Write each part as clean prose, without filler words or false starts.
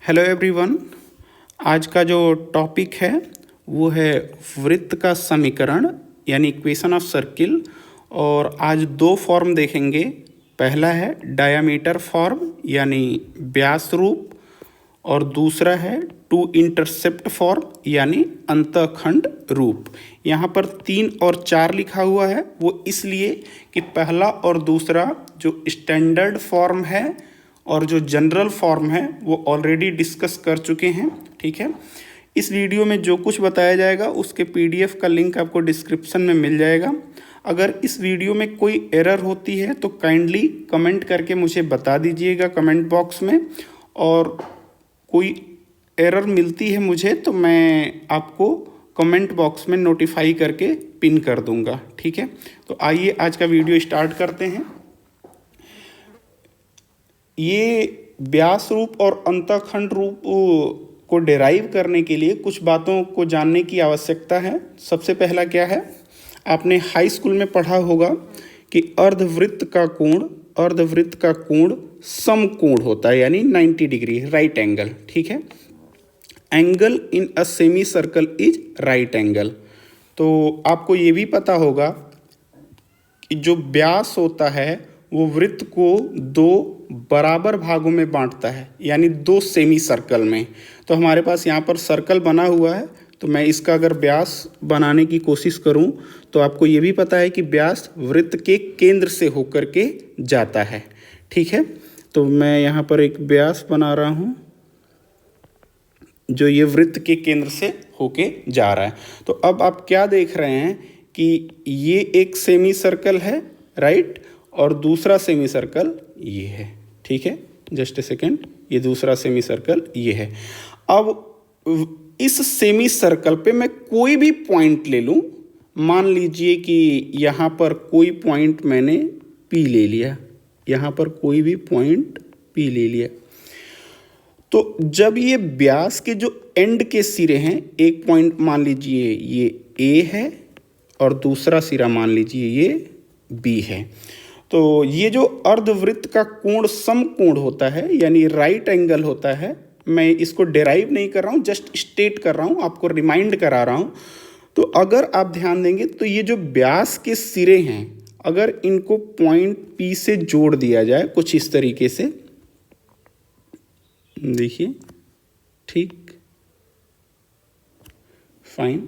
Hello everyone. आज का जो टॉपिक है वो है वृत्त का समीकरण यानी इक्वेशन ऑफ सर्किल। और आज दो फॉर्म देखेंगे। पहला है डायामीटर फॉर्म यानी व्यास रूप, और दूसरा है टू इंटरसेप्ट फॉर्म यानी अंतःखंड रूप। यहाँ पर 3 और 4 लिखा हुआ है, वो इसलिए कि पहला और दूसरा जो स्टैंडर्ड फॉर्म है और जो जनरल फॉर्म है वो ऑलरेडी डिस्कस कर चुके हैं। ठीक है, इस वीडियो में जो कुछ बताया जाएगा उसके पीडीएफ का लिंक आपको डिस्क्रिप्शन में मिल जाएगा। अगर इस वीडियो में कोई एरर होती है तो काइंडली कमेंट करके मुझे बता दीजिएगा कमेंट बॉक्स में, और कोई एरर मिलती है मुझे तो मैं आपको कमेंट बॉक्स में नोटिफाई करके पिन कर दूंगा। ठीक है, तो आइए आज का वीडियो स्टार्ट करते हैं। ये व्यास रूप और अंतःखंड रूप को डिराइव करने के लिए कुछ बातों को जानने की आवश्यकता है। सबसे पहला क्या है, आपने हाई स्कूल में पढ़ा होगा कि अर्धवृत्त का कोण समकोण होता है यानी 90 डिग्री, राइट एंगल। ठीक है, angle in a semi circle is right angle. तो आपको ये भी पता होगा कि जो व्यास होता है वो वृत्त को 2 बराबर भागों में बांटता है यानी 2 सेमी सर्कल में। तो हमारे पास यहाँ पर सर्कल बना हुआ है, तो मैं इसका अगर व्यास बनाने की कोशिश करूँ तो आपको ये भी पता है कि व्यास वृत्त के केंद्र से होकर के जाता है। ठीक है, तो मैं यहाँ पर एक व्यास बना रहा हूँ जो ये वृत्त के केंद्र से होके जा रहा है। तो अब आप क्या देख रहे हैं कि ये एक सेमी सर्कल है, राइट, और दूसरा सेमी सर्कल ये है। ठीक है, जस्ट ए सेकेंड, ये दूसरा सेमी सर्कल ये है। अब इस सेमी सर्कल पे मैं कोई भी पॉइंट ले लूं, मान लीजिए कि यहाँ पर कोई पॉइंट मैंने P ले लिया, यहाँ पर कोई भी पॉइंट P ले लिया। तो जब ये व्यास के जो एंड के सिरे हैं, एक पॉइंट मान लीजिए ये A है और दूसरा सिरा मान लीजिए ये B है, तो ये जो अर्धवृत्त का कोण समकोण होता है यानी राइट एंगल होता है। मैं इसको डिराइव नहीं कर रहा हूँ, जस्ट स्टेट कर रहा हूँ, आपको रिमाइंड करा रहा हूँ। तो अगर आप ध्यान देंगे तो ये जो व्यास के सिरे हैं, अगर इनको पॉइंट P से जोड़ दिया जाए कुछ इस तरीके से, देखिए, ठीक, फाइन,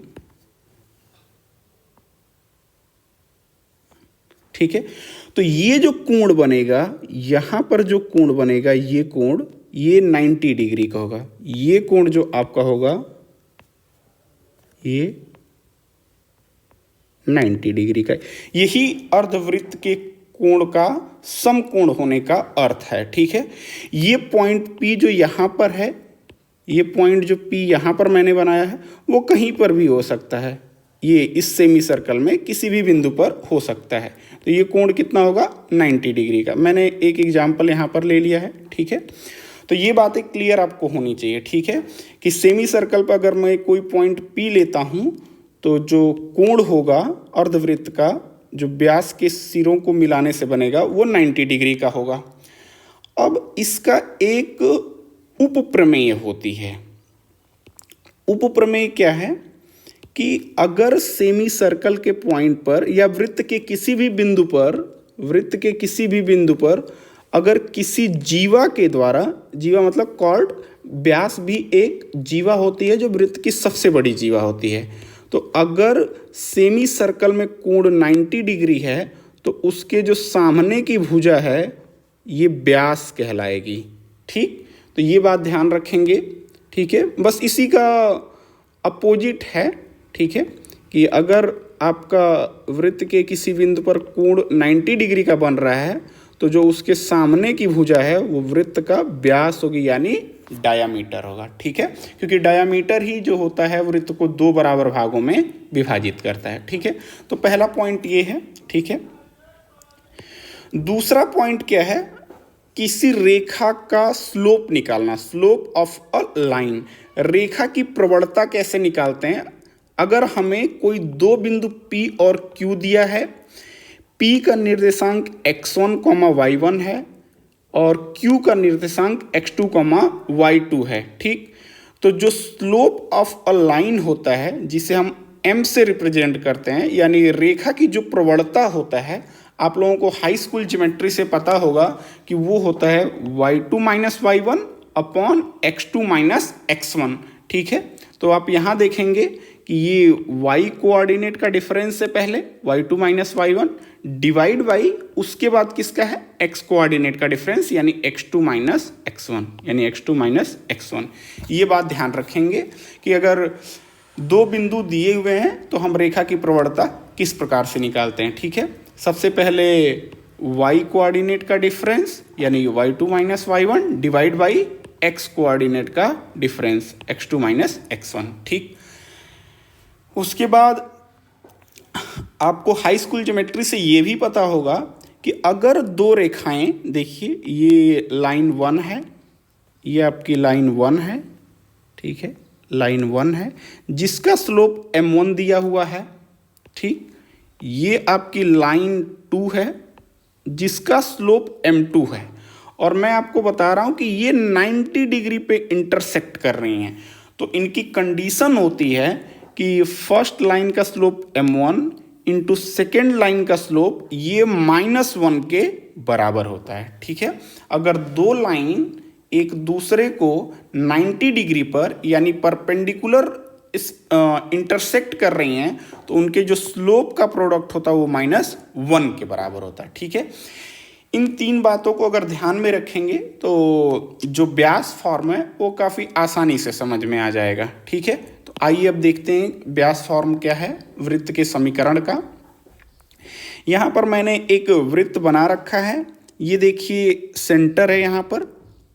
ठीक है। तो ये जो कोण बनेगा, यहां पर जो कोण बनेगा, ये कोण, ये 90 डिग्री का होगा। ये कोण जो आपका होगा ये 90 डिग्री का। यही अर्धवृत्त के कोण का समकोण होने का अर्थ है। ठीक है, ये पॉइंट P जो यहां पर है, ये पॉइंट जो P यहां पर मैंने बनाया है वो कहीं पर भी हो सकता है, ये इस सेमी सर्कल में किसी भी बिंदु पर हो सकता है। तो ये कोण कितना होगा, 90 डिग्री का। मैंने एक एग्जाम्पल यहाँ पर ले लिया है। ठीक है, तो ये बातें क्लियर आपको होनी चाहिए। ठीक है, कि सेमी सर्कल पर अगर मैं कोई पॉइंट P लेता हूँ तो जो कोण होगा अर्धवृत्त का, जो व्यास के सिरों को मिलाने से बनेगा, वो 90 डिग्री का होगा। अब इसका एक उपप्रमेय होती है। उपप्रमेय क्या है कि अगर सेमी सर्कल के पॉइंट पर या वृत्त के किसी भी बिंदु पर अगर किसी जीवा के द्वारा, जीवा मतलब कॉर्ड, व्यास भी एक जीवा होती है जो वृत्त की सबसे बड़ी जीवा होती है। तो अगर सेमी सर्कल में कोण 90 डिग्री है तो उसके जो सामने की भुजा है ये व्यास कहलाएगी। ठीक, तो ये बात ध्यान रखेंगे। ठीक है, बस इसी का अपोजिट है। ठीक है, कि अगर आपका वृत्त के किसी बिंदु पर कोण 90 डिग्री का बन रहा है तो जो उसके सामने की भुजा है वो वृत्त का व्यास होगी यानी डायामीटर होगा। ठीक है, क्योंकि डायामीटर ही जो होता है वृत्त को 2 बराबर भागों में विभाजित करता है। ठीक है, तो पहला पॉइंट ये है। ठीक है, दूसरा पॉइंट क्या है, किसी रेखा का स्लोप निकालना, स्लोप ऑफ अ लाइन। रेखा की प्रवणता कैसे निकालते हैं, अगर हमें कोई 2 बिंदु P और Q दिया है, P का निर्देशांक x1, y1 है, और Q का निर्देशांक x2, y2 है। ठीक, तो जो स्लोप ऑफ अ लाइन होता है जिसे हम m से रिप्रेजेंट करते हैं, यानी रेखा की जो प्रवणता होता है, आप लोगों को हाई स्कूल ज्योमेट्री से पता होगा कि वो होता है y2 minus y1 upon x2 minus x1। ठीक है, तो आप यहाँ देखेंगे कि ये y कोऑर्डिनेट का डिफरेंस है पहले y2 minus y1 divide by उसके बाद किसका है x कोऑर्डिनेट का डिफरेंस यानी x2 माइनस x1 यानी x2 माइनस x1। ये बात ध्यान रखेंगे कि अगर दो बिंदु दिए हुए हैं तो हम रेखा की प्रवणता किस प्रकार से निकालते हैं। ठीक है, सबसे पहले y कोऑर्डिनेट का डिफरेंस यानी y2 minus y1 divide by x coordinate का डिफरेंस x2 माइनस x1। ठीक, उसके बाद आपको हाई स्कूल ज्योमेट्री से ये भी पता होगा कि अगर दो रेखाएं, देखिए ये लाइन 1 है, ये आपकी लाइन 1 है। ठीक है, लाइन 1 है जिसका स्लोप m1 दिया हुआ है। ठीक, ये आपकी लाइन 2 है जिसका स्लोप m2 है, और मैं आपको बता रहा हूं कि ये 90 डिग्री पे इंटरसेक्ट कर रही हैं। तो इनकी कंडीशन होती है कि फर्स्ट लाइन का slope m1 into second line का स्लोप ये -1 के बराबर होता है। ठीक है, अगर दो लाइन एक दूसरे को 90 डिग्री पर यानी परपेंडिकुलर इस इंटरसेक्ट कर रही हैं तो उनके जो स्लोप का प्रोडक्ट होता है वो -1 के बराबर होता है। ठीक है, इन तीन बातों को अगर ध्यान में रखेंगे तो जो व्यास फॉर्म है वो काफ़ी आसानी से समझ में आ जाएगा। ठीक है, तो आइए अब देखते हैं व्यास फॉर्म क्या है वृत्त के समीकरण का। यहाँ पर मैंने एक वृत्त बना रखा है, ये देखिए सेंटर है यहाँ पर,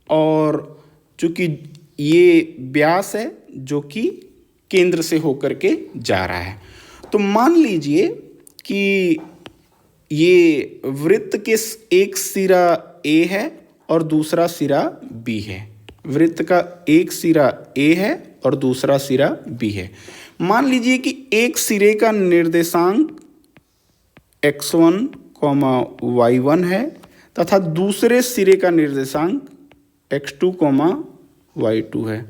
और चूंकि ये व्यास है जो कि केंद्र से होकर के जा रहा है, तो मान लीजिए कि ये वृत्त के एक सिरा A है और दूसरा सिरा B है। वृत्त का एक सिरा A है और दूसरा सिरा B है। मान लीजिए कि एक सिरे का निर्देशांक x1, y1 है तथा दूसरे सिरे का निर्देशांक x2, y2 है।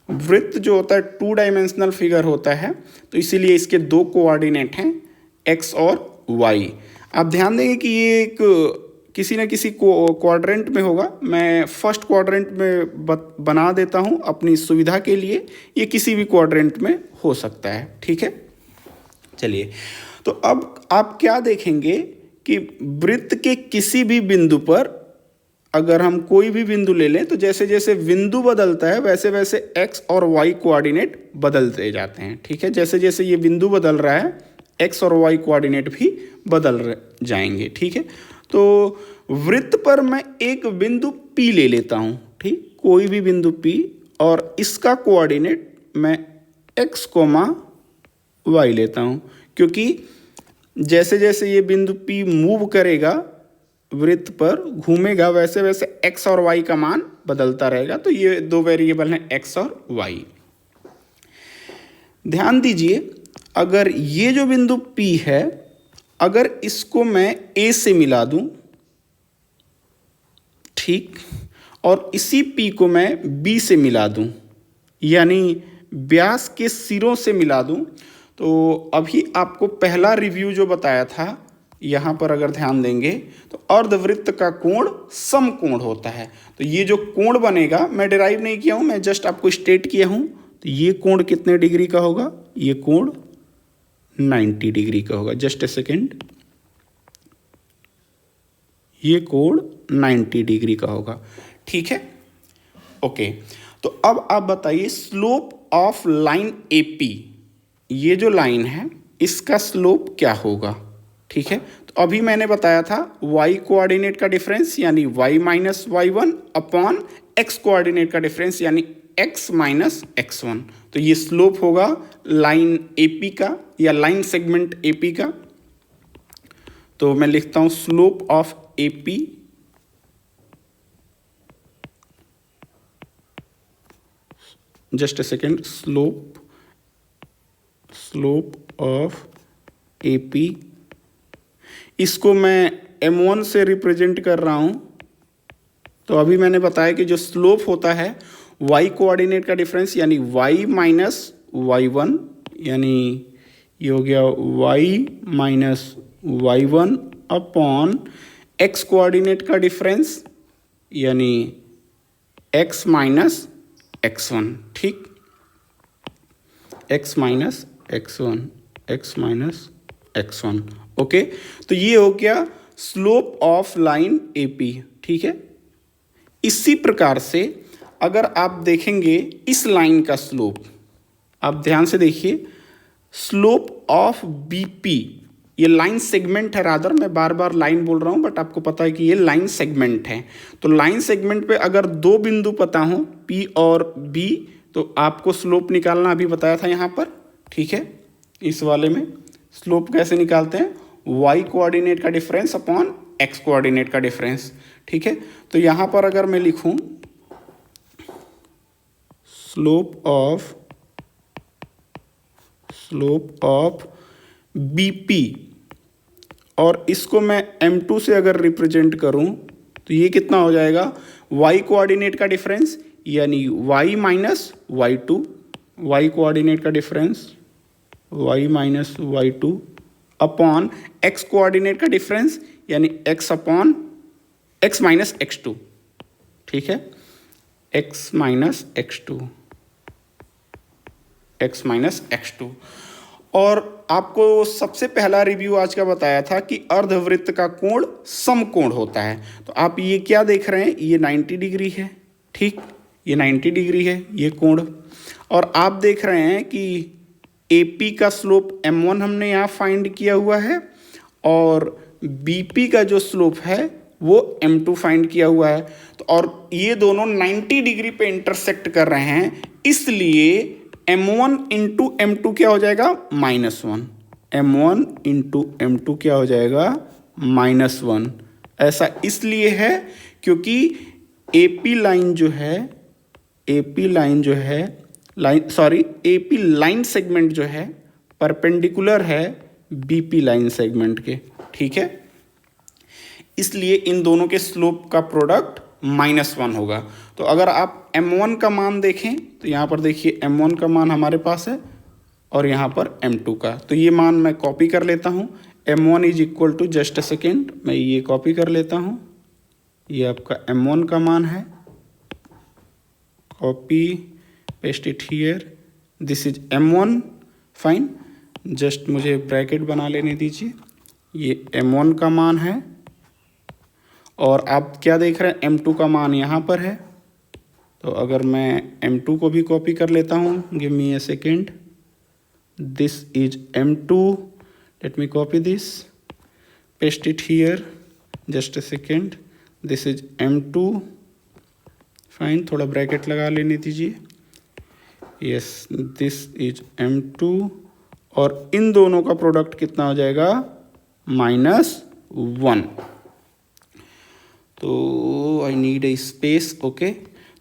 वृत्त जो होता है 2 डायमेंशनल फिगर होता है, तो इसीलिए इसके दो कोऑर्डिनेट हैं x और y। आप ध्यान देंगे कि ये एक किसी न किसी क्वाड्रेंट में होगा। मैं फर्स्ट क्वाड्रेंट में बना देता हूँ अपनी सुविधा के लिए, ये किसी भी क्वाड्रेंट में हो सकता है। ठीक है, चलिए, तो अब आप क्या देखेंगे कि वृत्त के किसी भी बिंदु पर अगर हम कोई भी बिंदु ले लें तो जैसे जैसे बिंदु बदलता है वैसे वैसे x और y कोऑर्डिनेट बदलते जाते हैं। ठीक है, जैसे जैसे ये बिंदु बदल रहा है x और y कोऑर्डिनेट भी बदल जाएंगे। ठीक है, तो वृत्त पर मैं एक बिंदु P ले लेता हूँ। ठीक, कोई भी बिंदु P, और इसका कोऑर्डिनेट मैं x, y लेता हूँ, क्योंकि जैसे जैसे ये बिंदु P मूव करेगा वृत्त पर घूमेगा वैसे वैसे x और y का मान बदलता रहेगा। तो ये दो वेरिएबल हैं x और y। ध्यान दीजिए, अगर ये जो बिंदु P है, अगर इसको मैं A से मिला दूं, ठीक, और इसी P को मैं B से मिला दूं, यानी व्यास के सिरों से मिला दूं, तो अभी आपको पहला रिव्यू जो बताया था यहाँ पर अगर ध्यान देंगे तो अर्धवृत्त का कोण समकोण होता है। तो ये जो कोण बनेगा, मैं डिराइव नहीं किया हूँ, मैं जस्ट आपको स्टेट किया हूँ। तो ये कोण कितने डिग्री का होगा? ये कोण 90 डिग्री का होगा। जस्ट ए सेकेंड, ये कोण 90 डिग्री का होगा। ठीक है, ओके। तो अब आप बताइए स्लोप ऑफ लाइन AP, ये जो लाइन है इसका स्लोप क्या होगा? ठीक है, तो अभी मैंने बताया था y कोऑर्डिनेट का डिफरेंस यानी y minus y1 upon x coordinate का डिफरेंस यानी x माइनस x1। तो ये स्लोप होगा लाइन AP का या लाइन सेगमेंट AP का। तो मैं लिखता हूं slope of AP just a second, slope of AP, इसको मैं M1 से रिप्रेजेंट कर रहा हूं तो अभी मैंने बताया कि जो स्लोप होता है y कोऑर्डिनेट का डिफरेंस यानी y माइनस y1, यानी ये हो गया y minus y1 upon x coordinate का डिफरेंस यानी x माइनस x1, ठीक, x minus x1, x minus x1, okay. तो ये हो गया स्लोप ऑफ लाइन AP, ठीक है। इसी प्रकार से अगर आप देखेंगे इस लाइन का स्लोप, आप ध्यान से देखिए, स्लोप ऑफ BP, ये लाइन सेगमेंट है, रादर मैं बार बार लाइन बोल रहा हूँ बट आपको पता है कि ये लाइन सेगमेंट है। तो लाइन सेगमेंट पे अगर दो बिंदु पता हो P और B तो आपको स्लोप निकालना अभी बताया था यहाँ पर, ठीक है। इस वाले में स्लोप कैसे निकालते हैं, y कोऑर्डिनेट का डिफरेंस अपॉन x कोऑर्डिनेट का डिफरेंस, ठीक है। तो यहाँ पर अगर मैं लिखूं स्लोप ऑफ BP और इसको मैं m2 से अगर रिप्रेजेंट करूं तो ये कितना हो जाएगा, y कोऑर्डिनेट का डिफरेंस यानी y minus y2, y coordinate का difference y minus y2 upon x coordinate का डिफरेंस यानी x upon x minus x2, ठीक है, x minus x2, x minus x2। और आपको सबसे पहला रिव्यू आज का बताया था कि अर्धवृत्त का कोण समकोण होता है। तो आप ये क्या देख रहे हैं, ये 90 डिग्री है, ठीक, ये 90 डिग्री है ये कोण। और आप देख रहे हैं कि AP का स्लोप M1 हमने यहाँ फाइंड किया हुआ है और BP का जो स्लोप है वो M2 फाइंड किया हुआ है। तो और ये दोनों 90 डिग्री पे इंटरसेक्ट कर रहे हैं, इसलिए M1 इंटू M2 क्या हो जाएगा, -1, M1 इंटू M2 क्या हो जाएगा, -1। ऐसा इसलिए है क्योंकि AP लाइन जो लाइन सेगमेंट जो है परपेंडिकुलर है BP लाइन सेगमेंट के, ठीक है। इसलिए इन दोनों के स्लोप का प्रोडक्ट -1 होगा। तो अगर आप M1 का मान देखें तो यहाँ पर देखिए M1 का मान हमारे पास है और यहाँ पर M2 का, तो ये मान मैं कॉपी कर लेता हूँ। M1 is equal to, just a second, मैं ये कॉपी कर लेता हूँ, ये आपका M1 का मान है, copy paste it here, this is M1, fine, just मुझे ब्रैकेट बना लेने दीजिए, ये M1 का मान है और आप क्या देख रहे हैं, M2 का मान यहाँ पर है। तो अगर मैं M2 को भी कॉपी कर लेता हूँ, give me A second, this is M2, let me copy this, paste it here, just a second, this is M2, fine, थोड़ा ब्रैकेट लगा लेने दीजिए, यस, दिस इज M2 और इन दोनों का प्रोडक्ट कितना हो जाएगा, -1। तो I need a space, okay.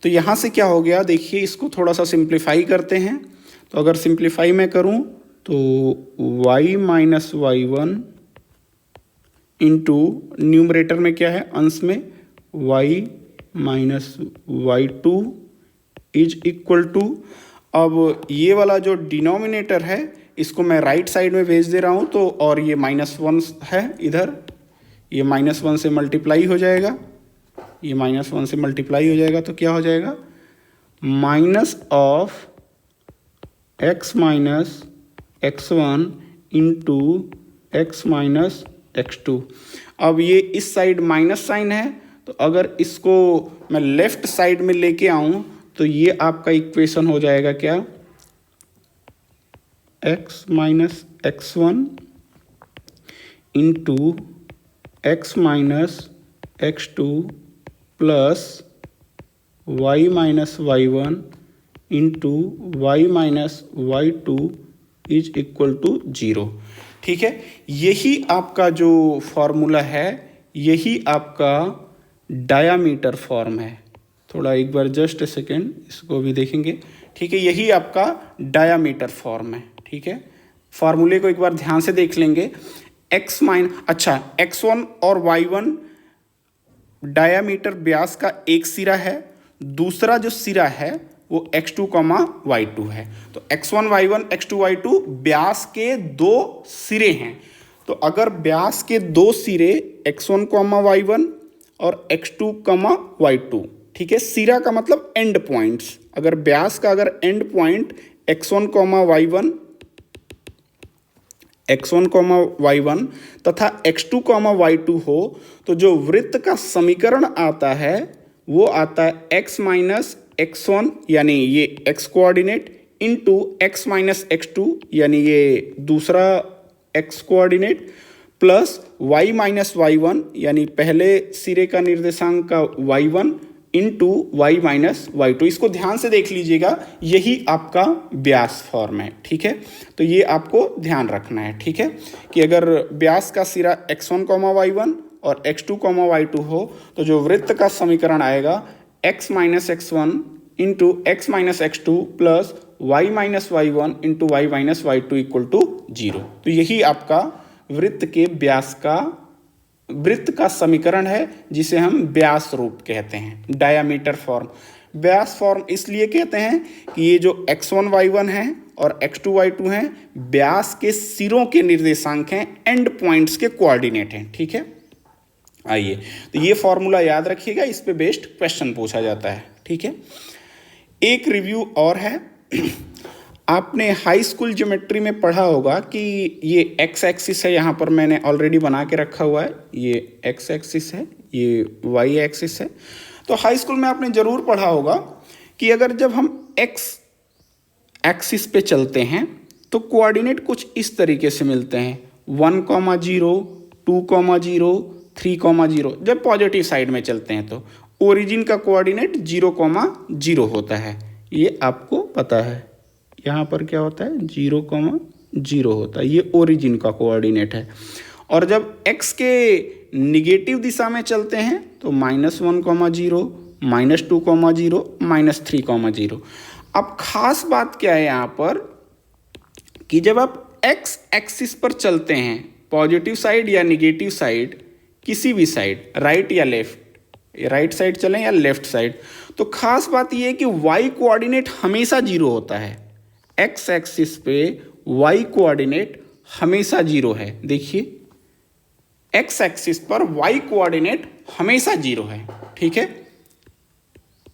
तो यहाँ से क्या हो गया, देखिए इसको थोड़ा सा सिंप्लीफाई करते हैं। तो अगर सिंप्लीफाई मैं करूँ तो y minus y1 into numerator में क्या है, अंश में y minus y2 is equal to, अब ये वाला जो डिनोमिनेटर है इसको मैं राइट साइड में भेज दे रहा हूँ, तो और ये -1 है इधर, ये -1 से मल्टीप्लाई हो जाएगा, ये -1 से मल्टीप्लाई हो जाएगा, तो क्या हो जाएगा, minus of x minus x1 into x minus x2। अब ये इस साइड माइनस साइन है, तो अगर इसको मैं लेफ्ट साइड में लेके आऊँ तो ये आपका इक्वेशन हो जाएगा क्या, x minus x1 into x minus x2 plus y minus y1 into y minus y2 is equal to 0, ठीक है। यही आपका जो फॉर्मूला है, यही आपका डायामीटर फॉर्म है। थोड़ा एक बार जस्ट ए सेकेंड इसको भी देखेंगे, ठीक है, यही आपका डायामीटर फॉर्म है, ठीक है। फार्मूले को एक बार ध्यान से देख लेंगे, x1 और y1 डायामीटर व्यास का एक सिरा है, दूसरा जो सिरा है वो x2, y2 है। तो x1 y1 x2 y2 व्यास के दो सिरे हैं। तो अगर व्यास के दो सिरे x1, y1 और x2, y2, ठीक है, सिरा का मतलब एंड पॉइंट्स, अगर व्यास का अगर एंड पॉइंट x1, y1 तथा x2, y2 हो तो जो वृत्त का समीकरण आता है वो आता है x माइनस x1 यानी ये x coordinate into x minus x2 यानी ये दूसरा x coordinate plus y minus y1 यानी पहले सिरे का निर्देशांक का y1 into y minus y2। इसको ध्यान से देख लीजिएगा, यही आपका व्यास फॉर्म है, ठीक है। तो ये आपको ध्यान रखना है, ठीक है, कि अगर व्यास का सिरा x1, y1 और x2, y2 हो तो जो वृत्त का समीकरण आएगा x minus x1 into x minus x2 plus y minus y1 into y minus y2 equal to 0। तो यही आपका वृत्त के व्यास का वृत्त का समीकरण है जिसे हम व्यास रूप कहते हैं, डायामीटर फॉर्म। व्यास फॉर्म इसलिए कहते हैं कि ये जो x1 y1 है और x2 y2 हैं व्यास के सिरों के निर्देशांक हैं, एंड पॉइंट्स के कोऑर्डिनेट हैं, ठीक है। आइए, तो ये फॉर्मूला याद रखिएगा, इस पे बेस्ड क्वेश्चन पूछा जाता है, ठीक है। एक रिव्यू और है, आपने हाई स्कूल ज्योमेट्री में पढ़ा होगा कि ये एक्स एक्सिस है, यहाँ पर मैंने ऑलरेडी बना के रखा हुआ है, ये एक्स एक्सिस है, ये वाई एक्सिस है। तो हाई स्कूल में आपने ज़रूर पढ़ा होगा कि अगर जब हम एक्स एक्सिस पे चलते हैं तो कोऑर्डिनेट कुछ इस तरीके से मिलते हैं 1, 0, 2, 0, 3, 0। जब पॉजिटिव साइड में चलते हैं तो ओरिजिन का कोऑर्डिनेट 0, 0 होता है, ये आपको पता है। यहाँ पर क्या होता है 0, 0 होता है, ये ओरिजिन का कोऑर्डिनेट है। और जब x के निगेटिव दिशा में चलते हैं तो -1, 0, -2, 0, -3, 0। अब खास बात क्या है यहाँ पर कि जब आप x एक्सिस पर चलते हैं, पॉजिटिव साइड या निगेटिव साइड, किसी भी साइड, राइट या लेफ्ट, राइट साइड चलें या लेफ्ट साइड, तो खास बात यह है कि y कोऑर्डिनेट हमेशा 0 होता है। x एक्सिस पे y कोऑर्डिनेट हमेशा 0 है। देखिए x एक्सिस पर y कोऑर्डिनेट हमेशा 0 है, ठीक है।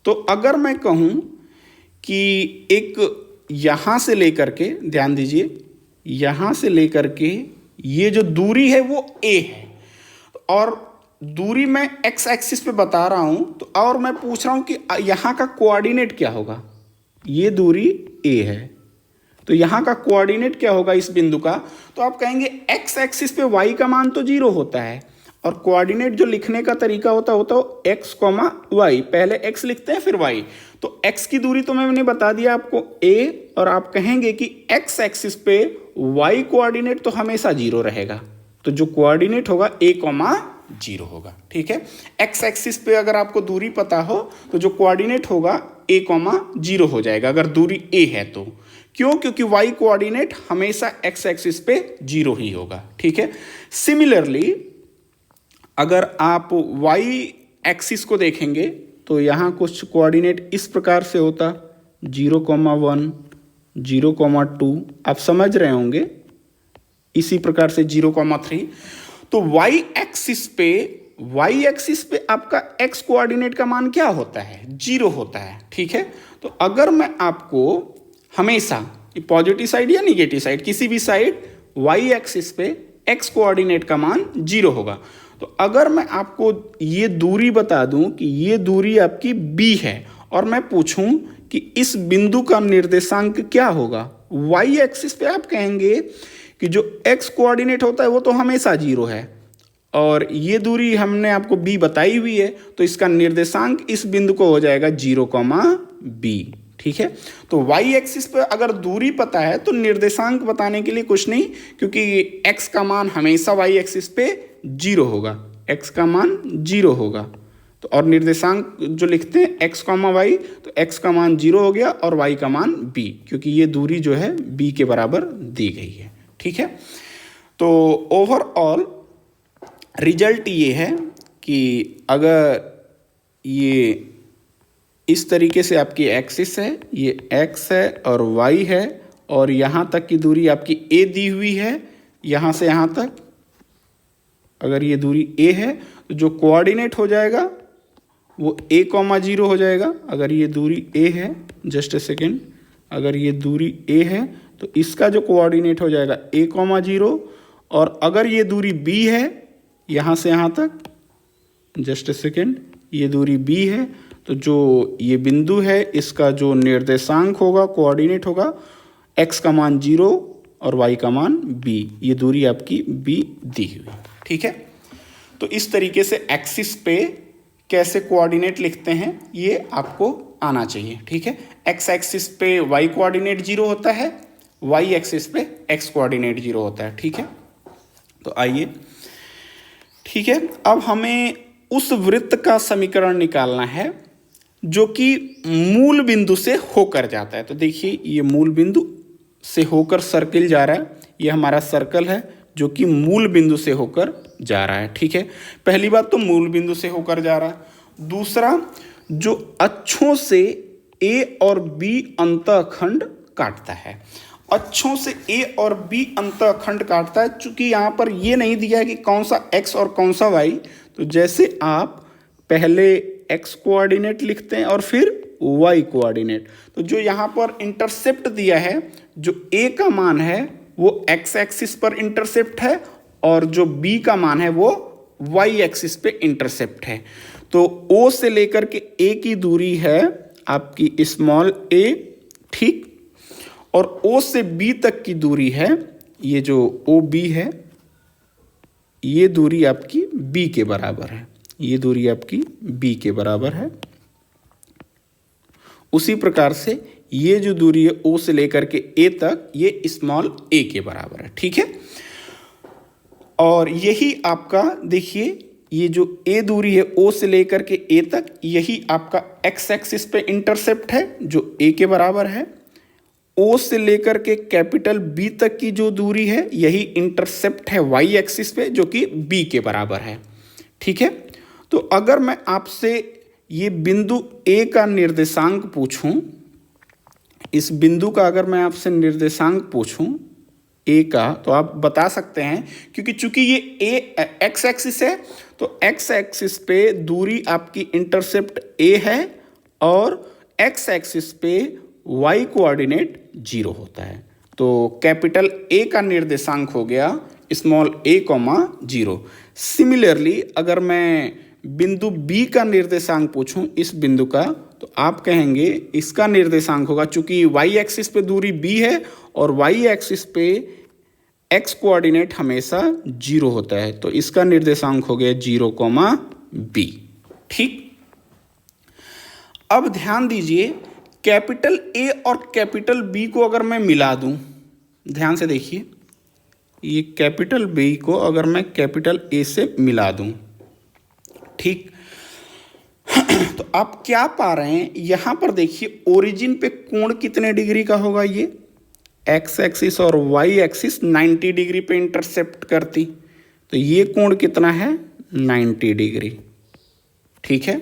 तो अगर मैं कहूं कि एक यहां से लेकर के, ध्यान दीजिए, यहां से लेकर के ये जो दूरी है वो a है, और दूरी मैं x एक्सिस पे बता रहा हूं, तो और मैं पूछ रहा हूं कि यहां का कोऑर्डिनेट क्या होगा। ये दूरी a है, तो यहाँ का कोऑर्डिनेट क्या होगा इस बिंदु का, तो आप कहेंगे x एक्सिस पे y का मान तो 0 होता है, और कोऑर्डिनेट जो लिखने का तरीका होता है x, y, पहले x लिखते हैं फिर y। तो x की दूरी तो मैंने बता दिया आपको a, और आप कहेंगे कि x एक्सिस पे y कोऑर्डिनेट तो हमेशा 0 रहेगा, तो जो कोऑर्डिनेट होगा a, 0 होगा, ठीक है। x एक्सिस पे अगर आपको दूरी पता हो तो जो कोऑर्डिनेट होगा a, 0 हो जाएगा अगर दूरी a है तो। क्यों? क्योंकि y कोऑर्डिनेट हमेशा x एक्सिस पे 0 ही होगा, ठीक है। सिमिलरली अगर आप y एक्सिस को देखेंगे तो यहाँ कुछ कोऑर्डिनेट इस प्रकार से होता 0, 1, 0, 2, आप समझ रहे होंगे, इसी प्रकार से 0, 3। तो y एक्सिस पे आपका x कोऑर्डिनेट का मान क्या होता है 0 होता है, ठीक है। तो अगर मैं आपको हमेशा पॉजिटिव साइड या निगेटिव साइड, किसी भी साइड y एक्सिस पे x कोऑर्डिनेट का मान 0 होगा, तो अगर मैं आपको ये दूरी बता दूं कि ये दूरी आपकी b है, और मैं पूछूं कि इस बिंदु का निर्देशांक क्या होगा y एक्सिस पे, आप कहेंगे कि जो x कोऑर्डिनेट होता है वो तो हमेशा 0 है, और ये दूरी हमने आपको b बताई हुई है, तो इसका निर्देशांक इस बिंदु को हो जाएगा 0, b, ठीक है। तो y एक्सिस पे अगर दूरी पता है तो निर्देशांक बताने के लिए कुछ नहीं, क्योंकि x का मान हमेशा y एक्सिस पे 0 होगा, x का मान 0 होगा। तो और निर्देशांक जो लिखते हैं x, y, तो x का मान 0 हो गया और y का मान b, क्योंकि ये दूरी जो है b के बराबर दी गई है, ठीक है। तो ओवरऑल रिजल्ट ये है कि अगर ये इस तरीके से आपकी एक्सिस है, ये x है और y है, और यहाँ तक की दूरी आपकी a दी हुई है, यहाँ से यहाँ तक अगर ये दूरी a है तो जो कोऑर्डिनेट हो जाएगा वो a,0 हो जाएगा। अगर ये दूरी a है, जस्ट ए सेकेंड, अगर ये दूरी a है तो इसका जो कोऑर्डिनेट हो जाएगा a,0, और अगर ये दूरी b है यहाँ से यहाँ तक, जस्ट ए सेकेंड, ये दूरी b है तो जो ये बिंदु है इसका जो निर्देशांक होगा, कोऑर्डिनेट होगा, x का मान 0 और y का मान b, ये दूरी आपकी b दी हुई। ठीक है, तो इस तरीके से एक्सिस पे कैसे कोऑर्डिनेट लिखते हैं ये आपको आना चाहिए। ठीक है, x एक्सिस पे y कोऑर्डिनेट 0 होता है, y एक्सिस पे x कोऑर्डिनेट 0 होता है। ठीक है, तो आइए, ठीक है, अब हमें उस वृत्त का समीकरण निकालना है जो कि मूल बिंदु से होकर जाता है। तो देखिए, ये मूल बिंदु से होकर सर्किल जा रहा है, ये हमारा सर्कल है जो कि मूल बिंदु से होकर जा रहा है। ठीक है, पहली बात तो मूल बिंदु से होकर जा रहा है। दूसरा, जो अक्षों से a और b अंतःखंड काटता है, अक्षों से a और b अंतःखंड काटता है। चूंकि यहाँ पर ये नहीं दिया है कि कौन सा x और कौन सा y, तो जैसे आप पहले x कोऑर्डिनेट लिखते हैं और फिर y कोऑर्डिनेट, तो जो यहाँ पर इंटरसेप्ट दिया है, जो a का मान है वो x एक्सिस पर इंटरसेप्ट है और जो b का मान है वो y एक्सिस पे इंटरसेप्ट है। तो o से लेकर के a की दूरी है आपकी स्मॉल a, ठीक, और o से b तक की दूरी है, ये जो OB है, ये दूरी आपकी b के बराबर है, ये दूरी आपकी b के बराबर है। उसी प्रकार से ये जो दूरी है O से लेकर के A तक, ये स्मॉल a के बराबर है। ठीक है, और यही आपका देखिए, ये जो A दूरी है O से लेकर के A तक, यही आपका x एक्सिस पे इंटरसेप्ट है जो A के बराबर है। O से लेकर के कैपिटल B तक की जो दूरी है, यही इंटरसेप्ट है y एक्सिस पे जो कि B के बराबर है। ठीक है, तो अगर मैं आपसे ये बिंदु A का निर्देशांक पूछूं, इस बिंदु का अगर मैं आपसे निर्देशांक पूछूं A का, तो आप बता सकते हैं, क्योंकि चूंकि ये A x एक्सिस है तो x एक्सिस पे दूरी आपकी इंटरसेप्ट A है और x एक्सिस पे y कोऑर्डिनेट 0 होता है। तो कैपिटल A का निर्देशांक हो गया स्मॉल a, 0। सिमिलरली अगर मैं बिंदु B का निर्देशांक पूछूं, इस बिंदु का, तो आप कहेंगे इसका निर्देशांक होगा, चूंकि y एक्सिस पे दूरी B है और y एक्सिस पे x कोऑर्डिनेट हमेशा 0 होता है, तो इसका निर्देशांक हो गया 0, b। ठीक, अब ध्यान दीजिए, कैपिटल A और कैपिटल B को अगर मैं मिला दूं, ध्यान से देखिए, ये कैपिटल B को अगर मैं कैपिटल A से मिला दूं, ठीक, तो आप क्या पा रहे हैं, यहां पर देखिए ओरिजिन पे कोण कितने डिग्री का होगा, ये x एक्सिस और y एक्सिस 90 डिग्री पे इंटरसेप्ट करती, तो ये कोण कितना है, 90 डिग्री। ठीक है,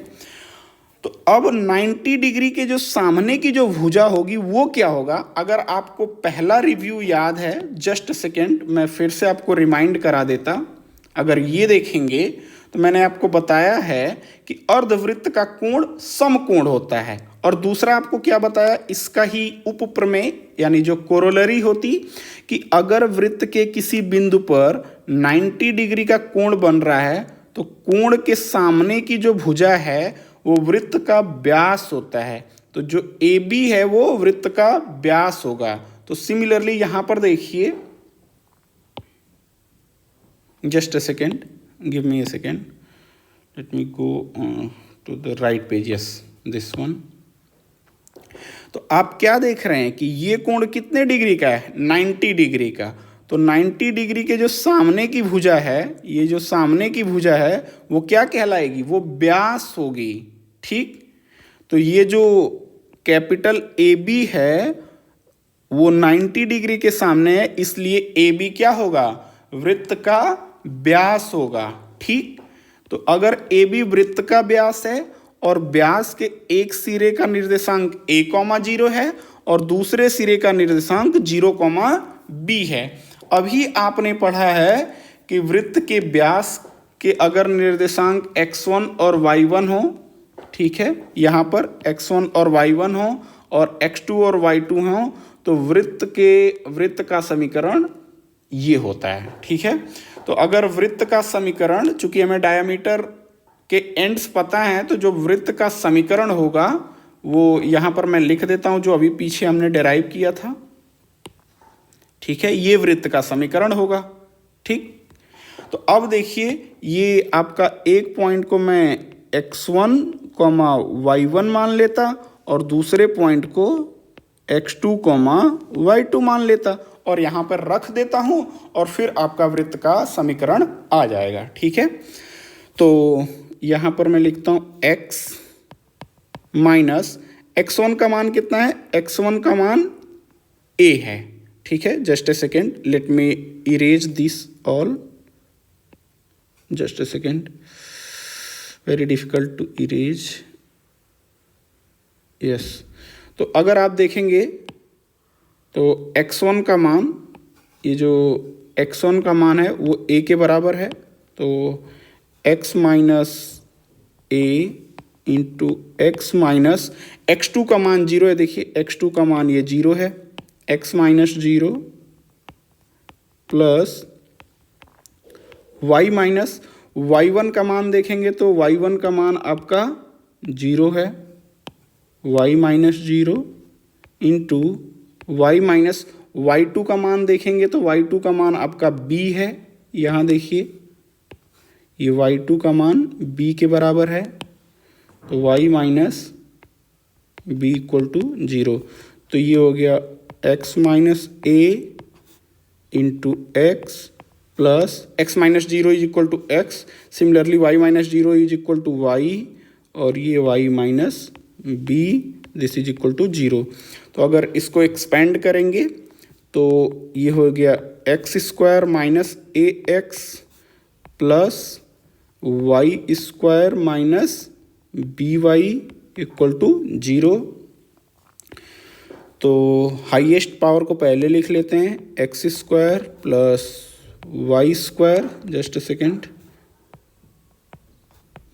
तो अब 90 डिग्री के जो सामने की जो भुजा होगी वो क्या होगा। अगर आपको पहला रिव्यू याद है, जस्ट सेकेंड मैं फिर से आपको रिमाइंड करा देता। अगर ये देखेंगे तो मैंने आपको बताया है कि अर्धवृत्त का कोण समकोण होता है, और दूसरा आपको क्या बताया, इसका ही उपप्रमेय यानी जो कोरोलरी होती, कि अगर वृत्त के किसी बिंदु पर 90 डिग्री का कोण बन रहा है तो कोण के सामने की जो भुजा है वो वृत्त का व्यास होता है, तो जो AB है वो वृत्त का व्यास होगा। तो सिमिलरली यहां पर देखिए, just a second, give me a second, let me go to the right page, yes this one. तो आप क्या देख रहे हैं कि ये कोण कितने डिग्री का है, 90 डिग्री का। तो 90 डिग्री के जो सामने की भुजा है, ये जो सामने की भुजा है वो क्या कहलाएगी, वो व्यास होगी। ठीक, तो ये जो कैपिटल AB है वो 90 डिग्री के सामने है, इसलिए AB क्या होगा, वृत्त का व्यास होगा। ठीक, तो अगर ए बी वृत्त का व्यास है और व्यास के एक सिरे का निर्देशांक a, 0 है और दूसरे सिरे का निर्देशांक 0, b है। अभी आपने पढ़ा है कि वृत्त के व्यास के अगर निर्देशांक x1 और y1 हो, ठीक है, यहाँ पर x1 और y1 हो और x2 और y2 हो, तो वृत्त का समीकरण ये होता है, ठीक है। तो अगर वृत्त का समीकरण, चूंकि हमें डायमीटर के एंड्स पता है, तो जो वृत्त का समीकरण होगा वो यहाँ पर मैं लिख देता हूँ, जो अभी पीछे हमने डेराइव किया था, ठीक है, ये वृत्त का समीकरण होगा, ठीक। तो अब देखिए, ये आपका एक पॉइंट को मैं x1, y1 मान लेता और दूसरे पॉइंट को x2, y2 मान लेता और यहाँ पर रख देता हूँ और फिर आपका वृत्त का समीकरण आ जाएगा, ठीक है। तो यहाँ पर मैं लिखता हूँ x माइनस x1 का मान कितना है, x1 का मान a है, ठीक है। Just a second, let me erase this all, just a second, very difficult to erase, yes. तो अगर आप देखेंगे तो x1 का मान, ये जो x1 का मान है वो a के बराबर है, तो x minus a into x minus x2 का मान 0 है, देखिए x2 का मान ये 0 है, x minus 0 plus y minus y1 का मान देखेंगे तो y1 का मान आपका 0 है, y minus 0 into y minus y2 का मान देखेंगे तो y2 का मान आपका b है, यहाँ देखिए ये y2 का मान b के बराबर है, तो y minus b equal to 0। तो ये हो गया x minus a into x plus x minus 0 is equal to x, similarly y minus 0 is equal to y और ये y minus b, this is equal to 0। तो अगर इसको expand करेंगे तो ये हो गया x square minus a x plus y square minus b y equal to 0। तो हाईएस्ट पावर को पहले लिख लेते हैं, x square plus y square, just a second,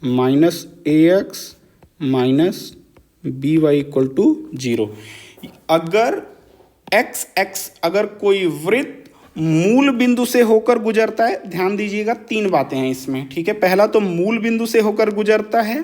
minus a x minus b y equal to 0। अगर कोई वृत्त मूल बिंदु से होकर गुजरता है, ध्यान दीजिएगा 3 बातें हैं इसमें, ठीक है। पहला तो मूल बिंदु से होकर गुजरता है,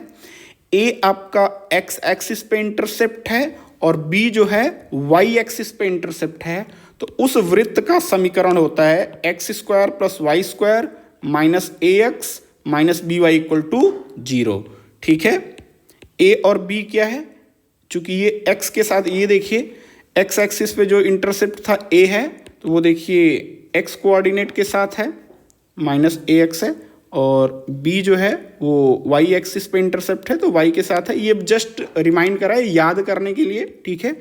ए आपका एक्स एक्सिस पे इंटरसेप्ट है और बी जो है वाई एक्सिस पे इंटरसेप्ट है, तो उस वृत्त का समीकरण होता है x square plus y square minus a x minus b y equal to 0, ठीक है। ए और बी क्या है, चूंकि ये x के साथ, ये देखिए x एक्सिस पे जो इंटरसेप्ट था a है, तो वो देखिए x कोऑर्डिनेट के साथ है, माइनस ए एक्स है, और b जो है वो y एक्सिस पे इंटरसेप्ट है तो y के साथ है। ये जस्ट रिमाइंड करा है, याद करने के लिए, ठीक है।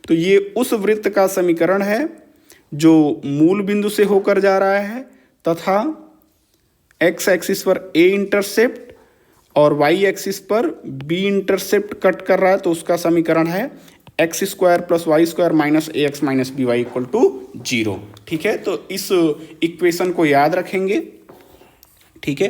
तो ये उस वृत्त का समीकरण है जो मूल बिंदु से होकर जा रहा है तथा x एक्सिस पर a इंटरसेप्ट और y एक्सिस पर b इंटरसेप्ट कट कर रहा है, तो उसका समीकरण है x square plus y square minus a x minus b y equal to 0, ठीक है। तो इस इक्वेशन को याद रखेंगे, ठीक है।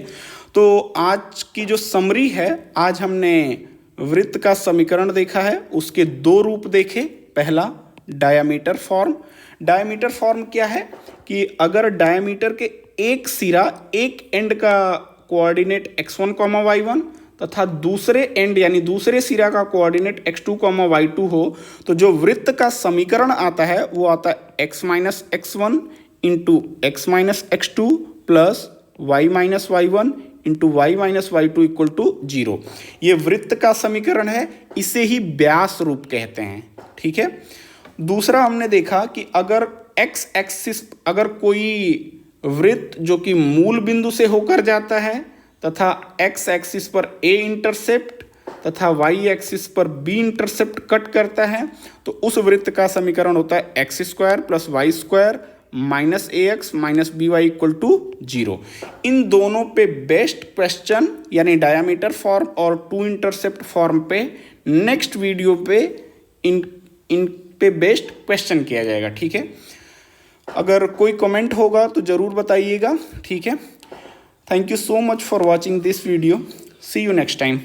तो आज की जो समरी है, आज हमने वृत्त का समीकरण देखा है, उसके 2 रूप देखे। पहला डायामीटर फॉर्म। डायामीटर फॉर्म क्या है कि अगर डायामीटर के एक सिरा, एक एंड का कोऑर्डिनेट x1, y1 तथा दूसरे एंड यानी दूसरे सिरा का कोऑर्डिनेट x2, y2 हो, तो जो वृत्त का समीकरण आता है वो आता है x minus x1 into x minus x2 plus y minus y1 into y minus y2 equal to 0। ये वृत्त का समीकरण है, इसे ही व्यास रूप कहते हैं, ठीक है। दूसरा हमने देखा कि अगर x एक्सिस, अगर कोई वृत्त जो कि मूल बिंदु से होकर जाता है तथा x एक्सिस पर a इंटरसेप्ट तथा y एक्सिस पर b इंटरसेप्ट कट करता है, तो उस वृत्त का समीकरण होता है x square plus y square minus a x minus b y equal to 0। इन दोनों पे बेस्ट क्वेश्चन यानी डायामीटर फॉर्म और टू इंटरसेप्ट फॉर्म पे नेक्स्ट वीडियो पे इन पे बेस्ट क्वेश्चन किया जाएगा, ठीक है। अगर कोई कमेंट होगा तो ज़रूर बताइएगा, ठीक है। Thank you so much for watching this video. See you next time.